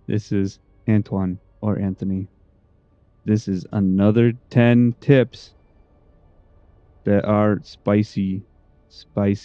This is Antoine or Anthony. This is another 10 tips that are spicy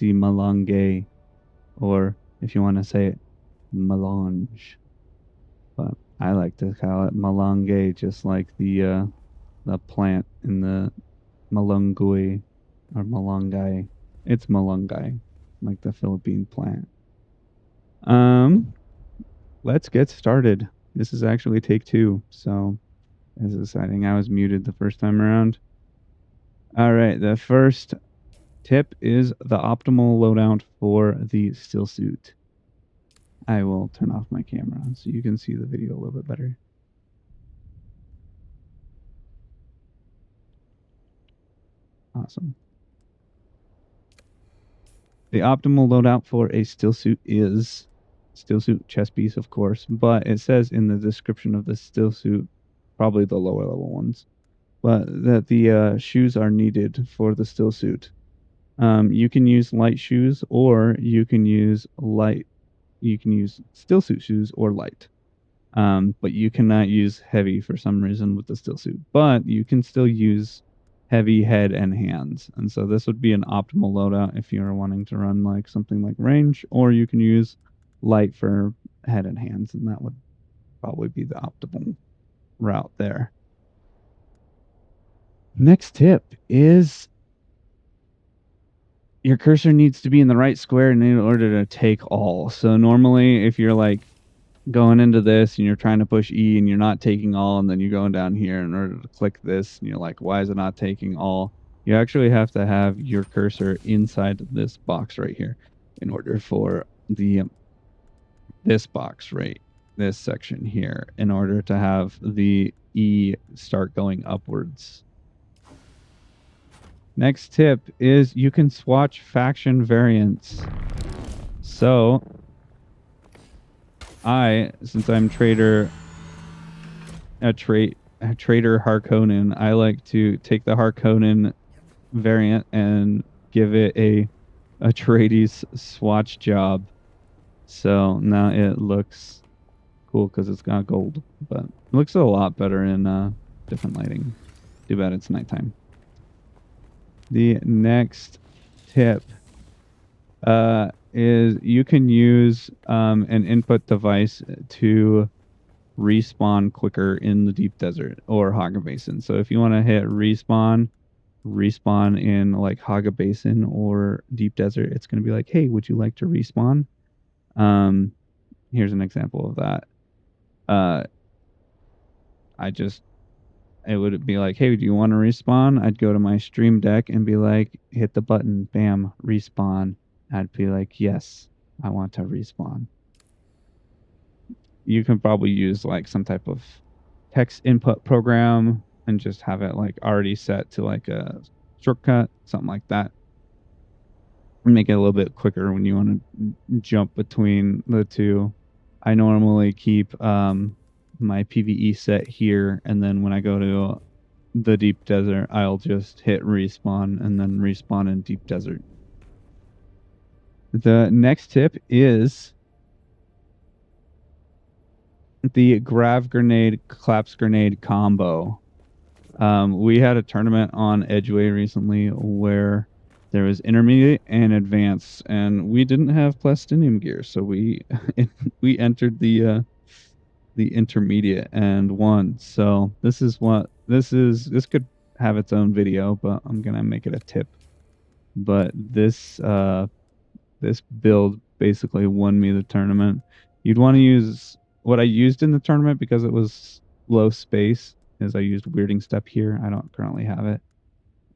melange, or if you want to say it, melange. But I like to call it melange, just like the plant in the malunggay or malunggay. It's malunggay, like the Philippine plant. Let's get started. This is actually take 2, so as exciting. I was muted the first time around. All right, the first tip is the optimal loadout for the stillsuit. I will turn off my camera so you can see the video a little bit better. Awesome. The optimal loadout for a stillsuit is stillsuit chest piece, of course, but it says in the description of the stillsuit, probably the lower level ones, but that the shoes are needed for the stillsuit. You can use light shoes, or you can use stillsuit shoes or light. But you cannot use heavy for some reason with the stillsuit. But you can still use heavy head and hands. And so this would be an optimal loadout if you're wanting to run like something like range, or you can use light for head and hands, and that would probably be the optimal route there. Next tip is your cursor needs to be in the right square in order to take all. So normally if you're like going into this and you're trying to push E and you're not taking all, and then you're going down here in order to click this and you're like, why is it not taking all? You actually have to have your cursor inside this box right here in order for this box right, this section here, in order to have the E start going upwards. Next tip is you can swatch faction variants. So since I'm trader Harkonnen, I like to take the Harkonnen variant and give it a Atreides swatch job. So now it looks cool because it's got gold, but it looks a lot better in different lighting. Too bad it's nighttime. The next tip is you can use an input device to respawn quicker in the deep desert or Haga Basin. So if you want to hit respawn in like Haga Basin or deep desert, it's going to be like, hey, would you like to respawn? Here's an example of that. It would be like, hey, do you want to respawn? I'd go to my stream deck and be like, hit the button, bam, respawn. I'd be like, yes, I want to respawn. You can probably use like some type of text input program and just have it like already set to like a shortcut, something like that. Make it a little bit quicker when you want to jump between the two. I normally keep my PvE set here, and then when I go to the deep desert, I'll just hit respawn and then respawn in deep desert. The next tip is the Grav grenade collapse grenade combo. We had a tournament on Edgeway recently where there was intermediate and advanced, and we didn't have plastinium gear, so we entered the intermediate and won. So this could have its own video, but I'm gonna make it a tip. But this build basically won me the tournament. You'd want to use what I used in the tournament because it was low space, is I used weirding step here. I don't currently have it.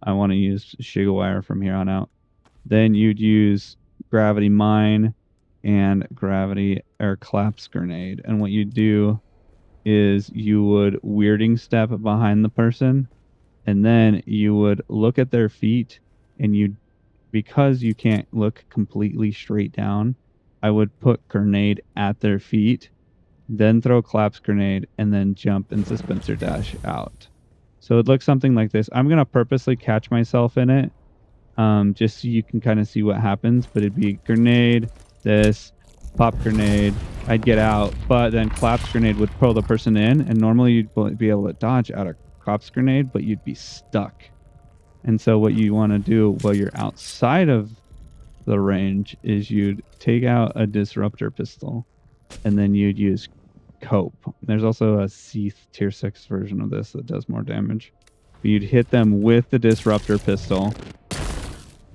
I want to use Shigawire from here on out. Then you'd use gravity mine and gravity or collapse grenade. And what you do is you would weirding step behind the person, and then you would look at their feet, and because you can't look completely straight down, I would put grenade at their feet, then throw collapse grenade, and then jump and suspensor dash out. So it looks something like this. I'm going to purposely catch myself in it, just so you can kind of see what happens, but it'd be grenade, this, pop grenade, I'd get out, but then collapse grenade would pull the person in, and normally you'd be able to dodge out of collapse grenade, but you'd be stuck. And so what you want to do while you're outside of the range is you'd take out a disruptor pistol, and then you'd use cope. There's also a Seath tier 6 version of this that does more damage. But you'd hit them with the disruptor pistol.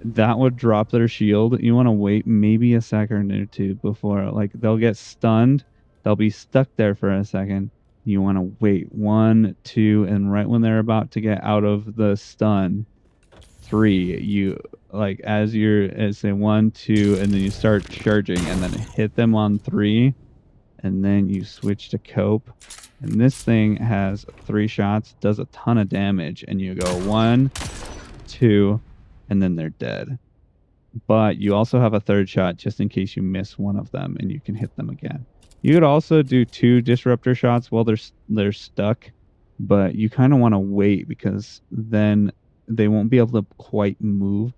That would drop their shield. You want to wait maybe a second or two before, like, they'll get stunned. They'll be stuck there for a second. You want to wait 1, 2, and right when they're about to get out of the stun, 3, you, like, as say 1, 2, and then you start charging, and then hit them on 3, and then you switch to cope. And this thing has 3 shots, does a ton of damage, and you go 1, 2, and then they're dead. But you also have a 3rd shot just in case you miss one of them, and you can hit them again. You could also do 2 disruptor shots while they're stuck, but you kind of want to wait because then they won't be able to quite move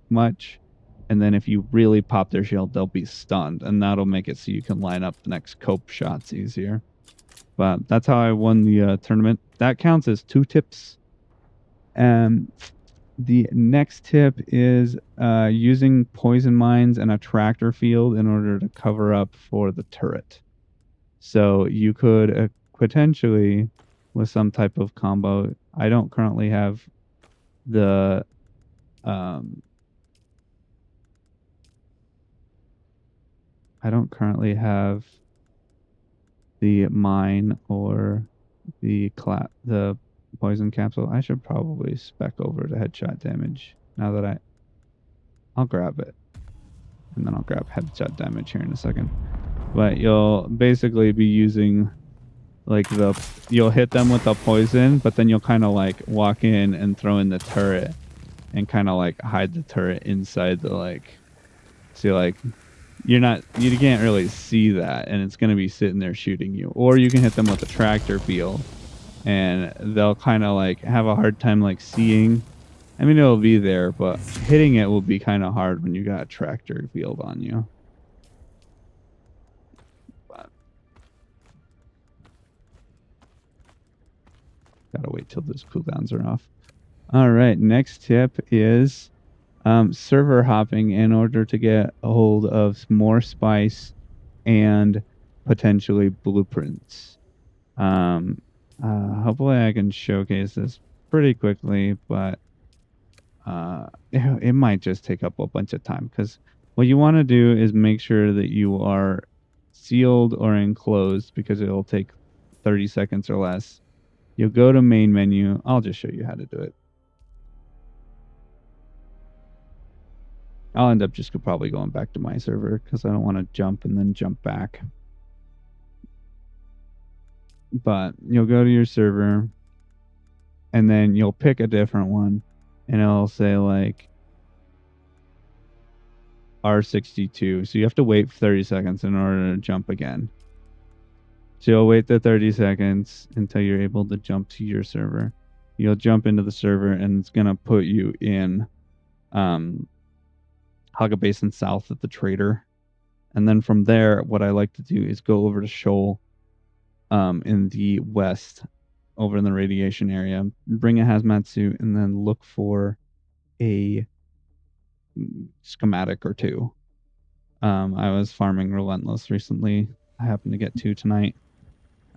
much. And then if you really pop their shield, they'll be stunned, and that'll make it so you can line up the next cope shots easier. But that's how I won the tournament. That counts as 2 tips. The next tip is using poison mines and a tractor field in order to cover up for the turret. So you could potentially, with some type of combo, I don't currently have the mine or the poison capsule. I should probably spec over to headshot damage now that I'll grab it, and then I'll grab headshot damage here in a second. But you'll basically be using, like, you'll hit them with the poison, but then you'll kind of like walk in and throw in the turret and kind of like hide the turret inside the, like, so like you can't really see that, and it's going to be sitting there shooting you. Or you can hit them with a tractor field, and they'll kind of like have a hard time like seeing. I mean, it'll be there, but hitting it will be kind of hard when you got a tractor field on you. But gotta wait till those cooldowns are off. All right, next tip is server hopping in order to get a hold of more spice and potentially blueprints. Hopefully I can showcase this pretty quickly, but it might just take up a bunch of time, because what you want to do is make sure that you are sealed or enclosed, because it'll take 30 seconds or less. You'll go to main menu. I'll just show you how to do it. I'll end up just probably going back to my server because I don't want to jump and then jump back. But you'll go to your server, and then you'll pick a different one, and it'll say like R62. So you have to wait 30 seconds in order to jump again. So you'll wait the 30 seconds until you're able to jump to your server. You'll jump into the server, and it's going to put you in Haga Basin South at the trader. And then from there, what I like to do is go over to Shoal in the west, over in the radiation area, bring a hazmat suit, and then look for a schematic or 2. I was farming Relentless recently. I happened to get 2 tonight.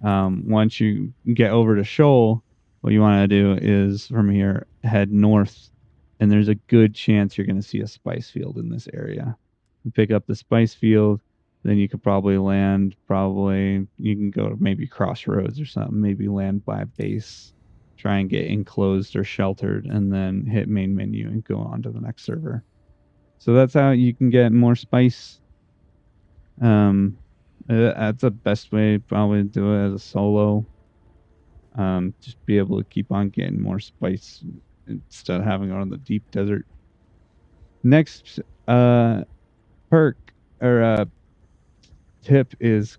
Once you get over to Shoal, what you want to do is from here head north, and there's a good chance you're going to see a spice field in this area. You pick up the spice field, then you could probably land. You can go to maybe Crossroads or something, maybe land by a base, try and get enclosed or sheltered, and then hit main menu and go on to the next server. So that's how you can get more spice. That's the best way probably to do it as a solo. Just be able to keep on getting more spice instead of having it on the deep desert. Next perk or tip is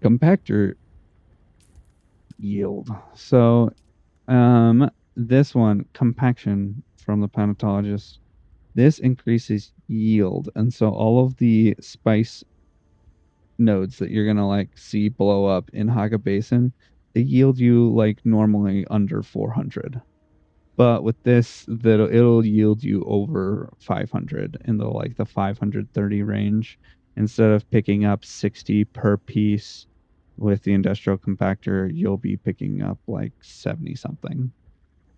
Compactor yield. So this one, compaction from the Panatologist, this increases yield, and so all of the spice nodes that you're gonna like see blow up in Haga Basin, they yield you like normally under 400. But with this, that it'll yield you over 500 in the 530 range instead of picking up 60 per piece. With the industrial compactor, you'll be picking up like 70 something.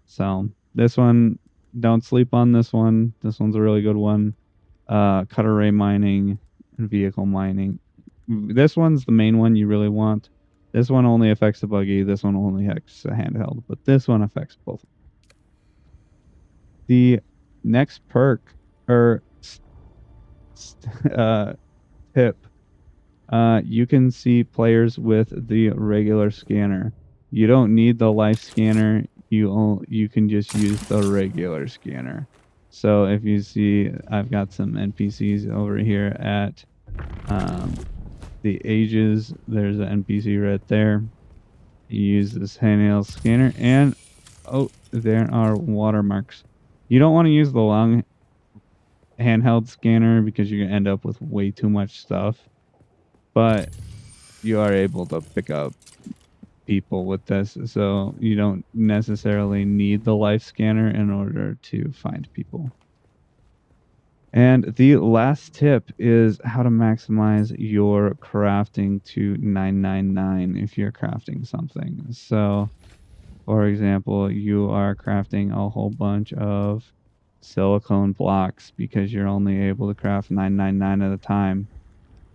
So this one, don't sleep on this one. This one's a really good one. Cut array mining and vehicle mining. This one's the main one you really want. This one only affects the buggy. This one only affects the handheld, but this one affects both. The next perk or tip, you can see players with the regular scanner. You don't need the life scanner. You can just use the regular scanner. So if you see, I've got some NPCs over here at the ages. There's an NPC right there. You use this handheld scanner, and oh, there are watermarks. You don't want to use the long handheld scanner because you're gonna end up with way too much stuff. But you are able to pick up people with this, so you don't necessarily need the life scanner in order to find people. And the last tip is how to maximize your crafting to 999 if you're crafting something. So, for example, you are crafting a whole bunch of silicone blocks because you're only able to craft 999 at a time.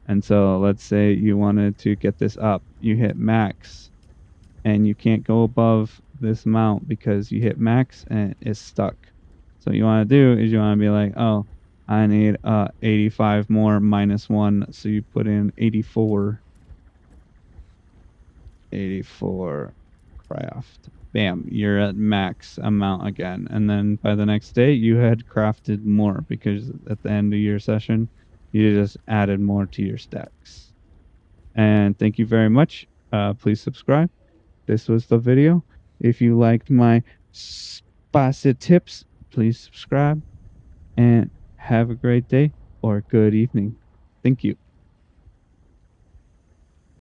And so let's say you wanted to get this up, you hit max and you can't go above this amount because you hit max and it's stuck. So what you want to do is you want to be like, oh, I need 85 more minus 1. So you put in 84. 84 craft. Bam, you're at max amount again. And then by the next day, you had crafted more because at the end of your session, you just added more to your stacks. And thank you very much. Please subscribe. This was the video. If you liked my spicy tips, please subscribe and have a great day or good evening. Thank you.